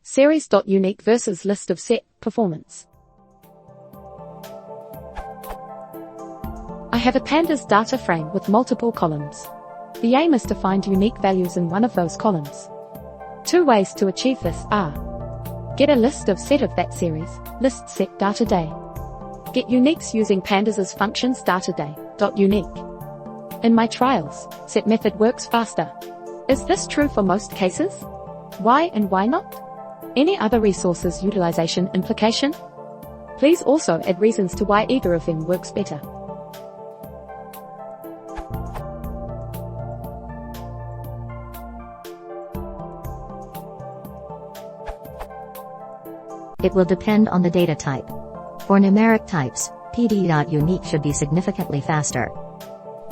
Series.Unique versus list of set performance. I have a pandas data frame with multiple columns. The aim is to find unique values in one of those columns. Two ways to achieve this are: get a list of set of that series, list set data day. Get uniques using pandas' functions dataday.unique. In my trials, set method works faster. Is this true for most cases? Why and why not? Any other resources utilization implication? Please also add reasons to why either of them works better. It will depend on the data type. For numeric types, pd.unique should be significantly faster.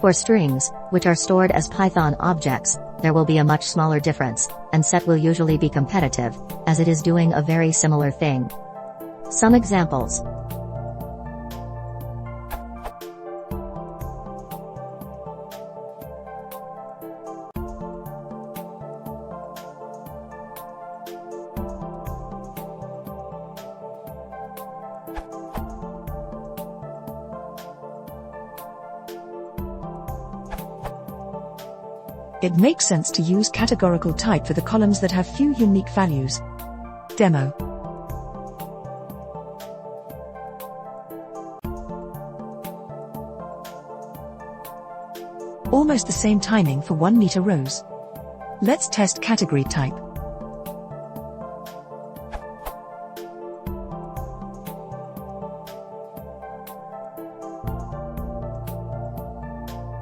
For strings, which are stored as Python objects, there will be a much smaller difference, and set will usually be competitive, as it is doing a very similar thing. Some examples. It makes sense to use categorical type for the columns that have few unique values. Demo. Almost the same timing for 1 meter rows. Let's test category type.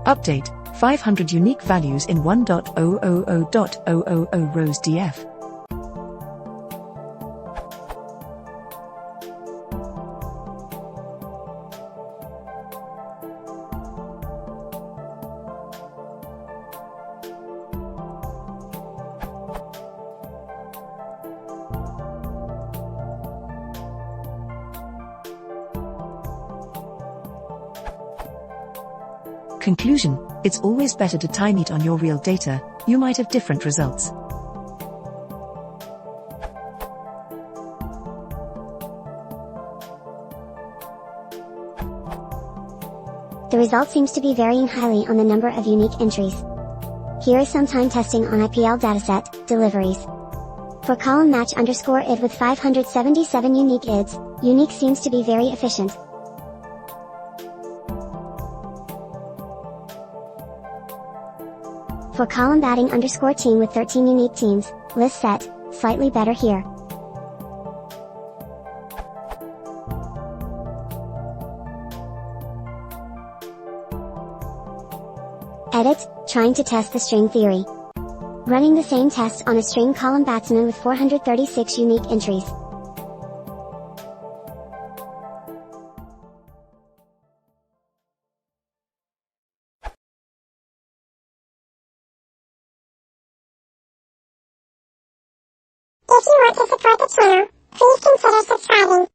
Update. 500 unique values in 1.000.000 rows df. Conclusion: it's always better to time it on your real data. You might have different results. The result seems to be varying highly on the number of unique entries. Here is some time testing on IPL dataset, deliveries. For column match _ id with 577 unique ids, unique seems to be very efficient. For column batting _ team with 13 unique teams, list set, slightly better here. Edit, trying to test the string theory. Running the same test on a string column batsman with 436 unique entries. If you want to support the channel, please consider subscribing.